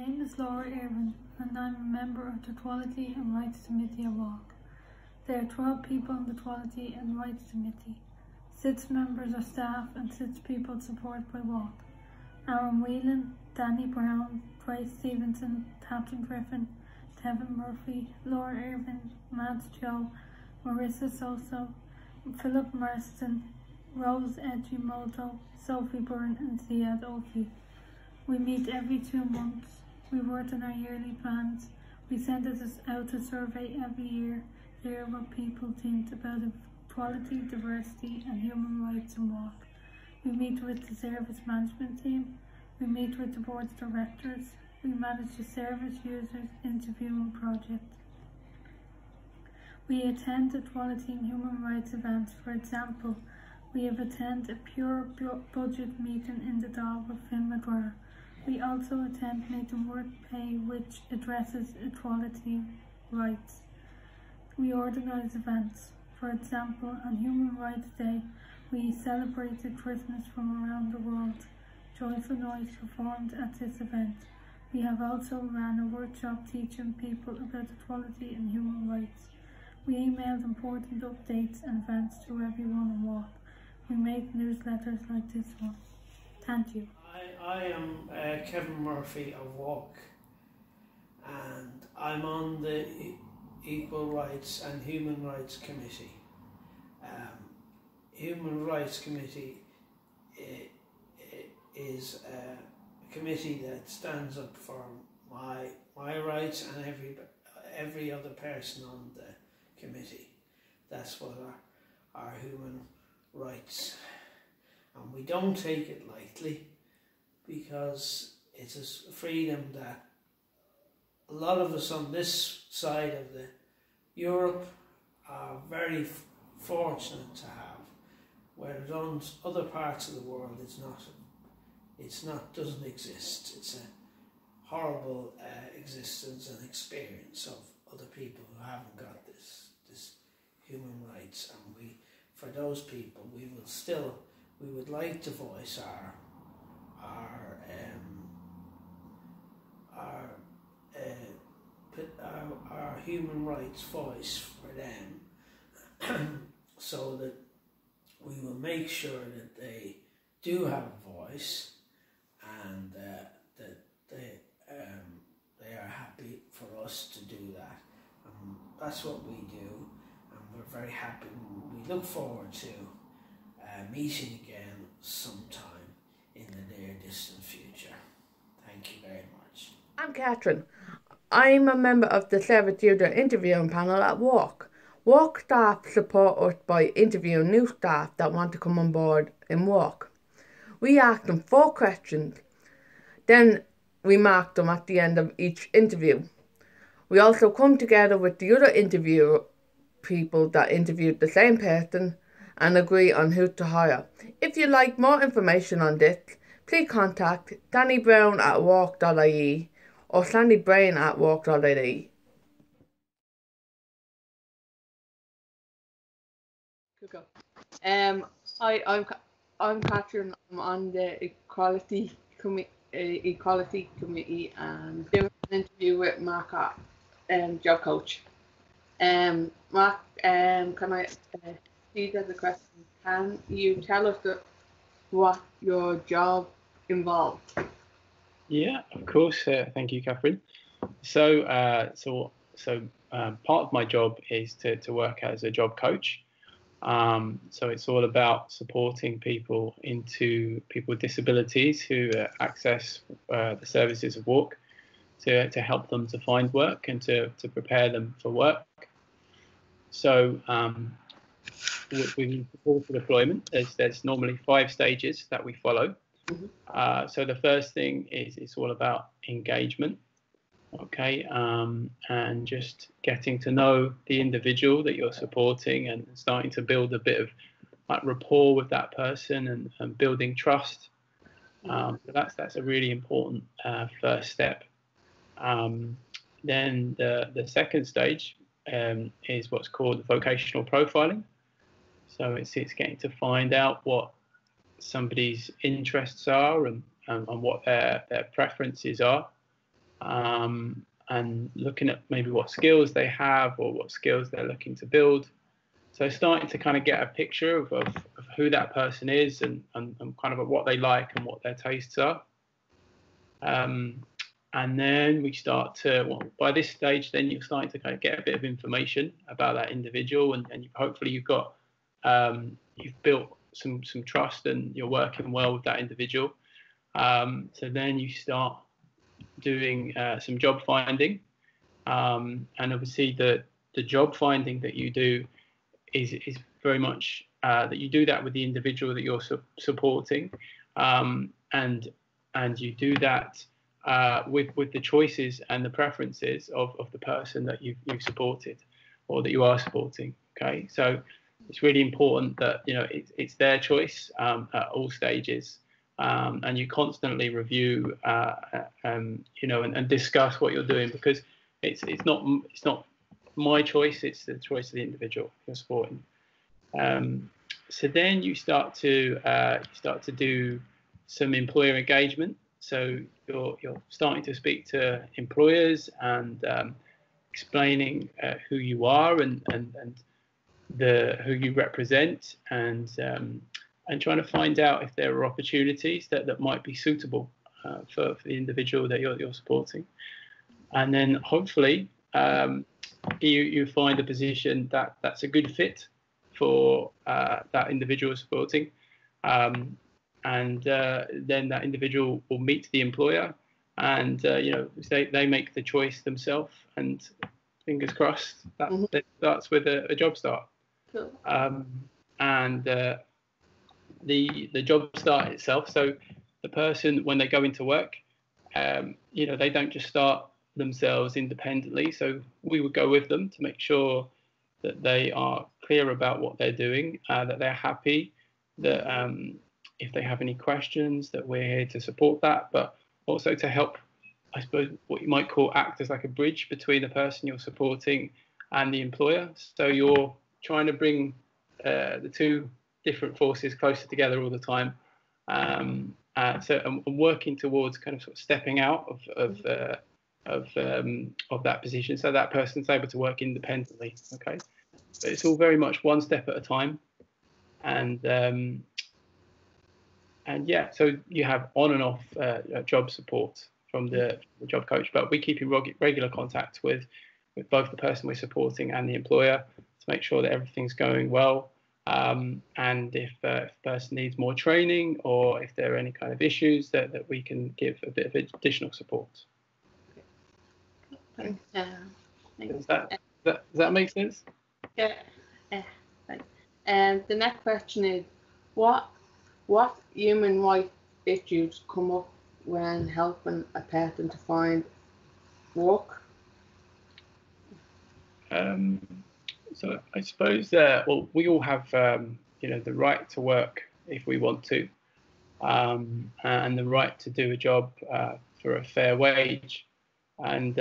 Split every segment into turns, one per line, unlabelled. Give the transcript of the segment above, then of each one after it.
name is Laura Irvin, and I'm a member of the Equality and Rights Committee of WALK. There are 12 people in the Equality and Rights Committee. 6 members are staff and 6 people supported by WALK. Aaron Whelan, Danny Brown, Grace Stevenson, Kathryn Griffin, Kevin Murphy, Laura Irvin, Mads Joe, Marissa Soso, Philip Marston, Rose Edgimoto, Sophie Byrne and Ziad Oki. We meet every 2 months. We work on our yearly plans. We send it out a survey every year to hear what people think about equality, diversity and human rights in WALK. We meet with the service management team. We meet with the board of directors. We manage the service users interviewing project. We attend equality and human rights events. For example, we have attended a pure budget meeting in the Dáil with Finn McGrath. We also attend Making Work Pay, which addresses equality rights. We organise events. For example, on Human Rights Day, we celebrated Christmas from around the world. Joyful Noise performed at this event. We have also ran a workshop teaching people about equality and human rights. We emailed important updates and events to everyone in WALK. We make newsletters like this one. Thank you.
I am Kevin Murphy of WALK, and I'm on the Equal Rights and Human Rights Committee. Human Rights Committee is a committee that stands up for my rights and every other person on the committee. That's what our human rights, and we don't take it lightly, because it's a freedom that a lot of us on this side of the Europe are very fortunate to have, whereas on other parts of the world doesn't exist. It's a horrible existence and experience of other people who haven't got this human rights, and for those people we would like to voice our human rights voice for them, so that we will make sure that they do have a voice, and that they are happy for us to do that. That's what we do, and we're very happy. We look forward to meeting again sometime in the near distant future. Thank you very much.
I'm Kathryn. I'm a member of the Service User Interviewing Panel at WALK. WALK staff support us by interviewing new staff that want to come on board in WALK. We ask them 4 questions, then we mark them at the end of each interview. We also come together with the other interview people that interviewed the same person and agree on who to hire. If you'd like more information on this, please contact Danny Brown at walk.ie or Sandy Brain at walk.ie.
Hi, I'm Kathryn. I'm on the Equality Committee and doing an interview with Mark, job coach. Mark, can I see there's a question? Can you tell us what your job involves?
Yeah, of course. Thank you, Kathryn. So part of my job is to work as a job coach. So it's all about supporting people with disabilities who access the services of WALK to help them to find work and to prepare them for work. So we support for deployment. There's normally 5 stages that we follow. Mm-hmm. So the first thing is it's all about engagement. Okay, and just getting to know the individual that you're supporting and starting to build a bit of rapport with that person and building trust. So that's a really important first step. Then the second stage is what's called vocational profiling. So it's getting to find out what somebody's interests are and what their preferences are. and looking at maybe what skills they have or what skills they're looking to build. So starting to kind of get a picture of who that person is and kind of what they like and what their tastes are. And then we start to, well, by this stage, then you're starting to kind of get a bit of information about that individual, and hopefully you've got, you've built some trust and you're working well with that individual. So then you start doing some job finding, and obviously the job finding that you do is very much that you do that with the individual that you're supporting, and you do that with the choices and the preferences of the person that you've supported or that you are supporting. Okay, so it's really important that it's their choice at all stages, and you constantly review and discuss what you're doing, because it's not my choice, it's the choice of the individual you're supporting. So then you start to do some employer engagement. So you're starting to speak to employers and explaining who you are and who you represent, and trying to find out if there are opportunities that might be suitable for the individual that you're supporting. And then hopefully you find a position that's a good fit for that individual supporting. And then that individual will meet the employer, and they make the choice themselves, and fingers crossed that starts with a job start.
Cool.
And the job start itself, so the person, when they go into work, they don't just start themselves independently, so we would go with them to make sure that they are clear about what they're doing, that they're happy, that if they have any questions, that we're here to support that, but also to help, I suppose, what you might call act as like a bridge between the person you're supporting and the employer. So you're trying to bring the two different forces closer together all the time. So I'm working towards kind of stepping out of that position, so that person's able to work independently. Okay, but it's all very much one step at a time, and yeah, so you have on and off job support from the job coach, but we keep in regular contact with both the person we're supporting and the employer to make sure that everything's going well. And if the person needs more training, or if there are any kind of issues, that we can give a bit of additional support. Okay. Does that make sense?
Yeah. Thanks. And the next question is, what human rights issues come up when helping a person to find work?
So I suppose, we all have, the right to work if we want to, and the right to do a job for a fair wage. And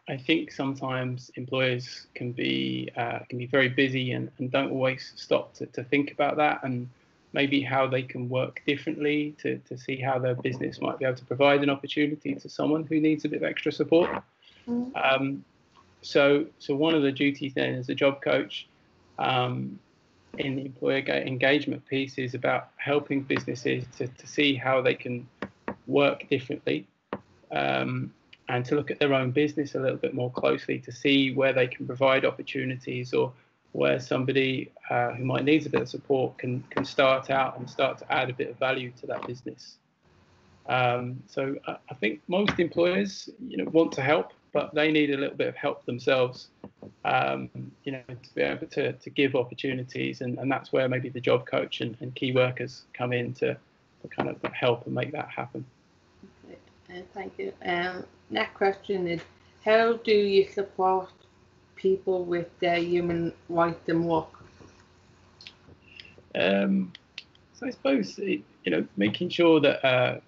I think sometimes employers can be very busy and don't always stop to think about that, and maybe how they can work differently to see how their business might be able to provide an opportunity to someone who needs a bit of extra support. So one of the duties then as a job coach in the employer engagement piece is about helping businesses to see how they can work differently, and to look at their own business a little bit more closely to see where they can provide opportunities, or where somebody who might need a bit of support can start out and start to add a bit of value to that business. So I think most employers, want to help, but they need a little bit of help themselves, to be able to give opportunities, and that's where maybe the job coach and key workers come in to kind of help and make that happen.
Okay, thank you. Next question is, how do you support people with their human rights and work?
So I suppose, making sure that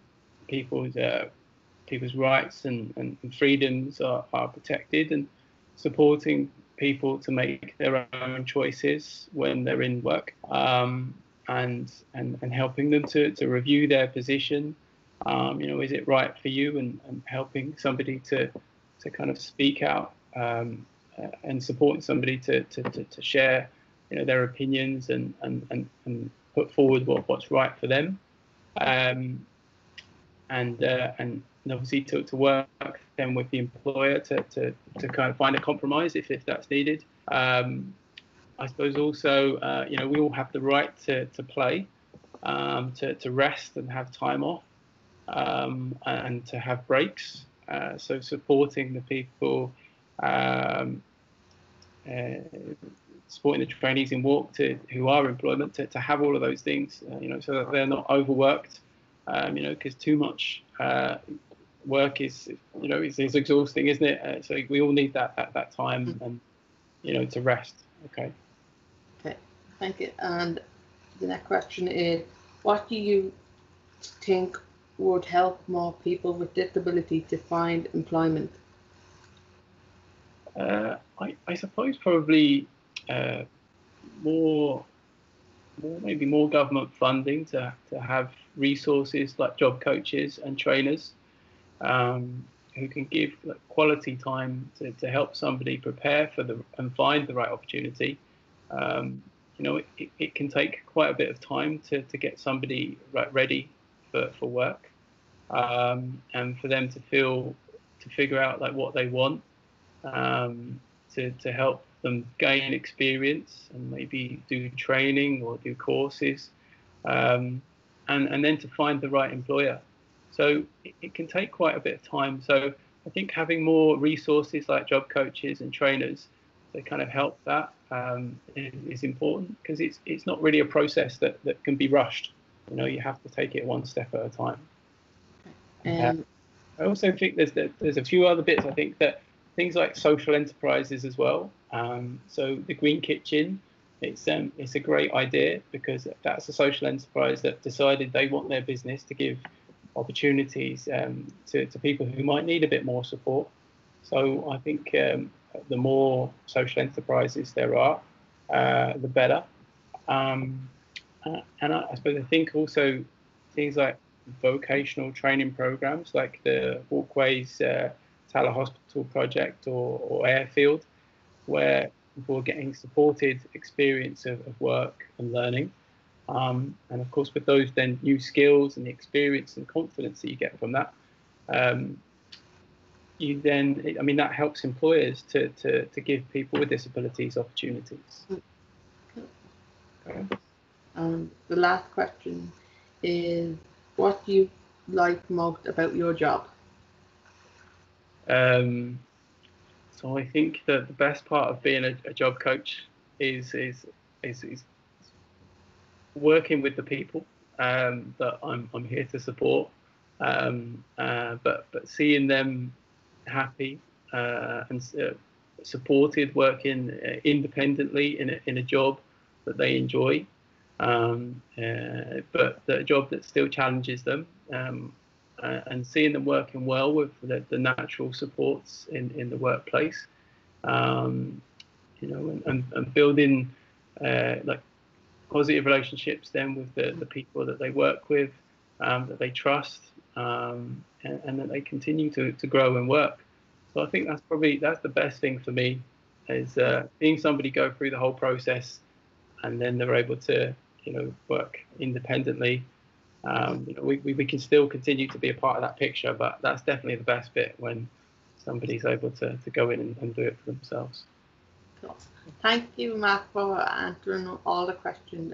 people's rights and freedoms are protected, and supporting people to make their own choices when they're in work, and helping them to review their position, Is it right for you, and helping somebody to kind of speak out, and supporting somebody to share, their opinions and put forward what's right for them, and obviously to work then with the employer to kind of find a compromise if that's needed. I suppose also, we all have the right to play, to rest and have time off, and to have breaks. So supporting the people, supporting the trainees in walk who are employment to have all of those things, so that they're not overworked, because too much work is exhausting, isn't it? So we all need that time and to rest. Okay,
thank you. And the next question is, what do you think would help more people with disability to find employment?
I suppose probably maybe more government funding to have resources like job coaches and trainers, who can give quality time to help somebody prepare for and find the right opportunity. It can take quite a bit of time to get somebody ready for work, and for them to figure out what they want, to help them gain experience and maybe do training or do courses, and then to find the right employer. So it can take quite a bit of time. So I think having more resources like job coaches and trainers to kind of help that is important, because it's not really a process that can be rushed. You have to take it one step at a time. I also think there's a few other bits. I think that things like social enterprises as well. So the Green Kitchen, it's a great idea, because that's a social enterprise that decided they want their business to give opportunities to people who might need a bit more support. So I think the more social enterprises there are, the better. And I suppose I think also things like vocational training programs, like the Walkways Tala Hospital project or Airfield, where people are getting supported experience of work and learning. And of course, with those then new skills and the experience and confidence that you get from that, that helps employers to give people with disabilities opportunities. Okay.
The last question is, what do you like most about your job?
So I think that the best part of being a job coach is working with the people that I'm here to support, but seeing them happy and supported, working independently in a job that they enjoy, but a job that still challenges them, and seeing them working well with the natural supports in the workplace, and building positive relationships then with the people that they work with, that they trust, and that they continue to grow and work. So I think that's the best thing for me, is seeing somebody go through the whole process, and then they're able to work independently. We can still continue to be a part of that picture, but that's definitely the best bit, when somebody's able to go in and do it for themselves.
Cool. Thank you, Mark, for answering all the questions.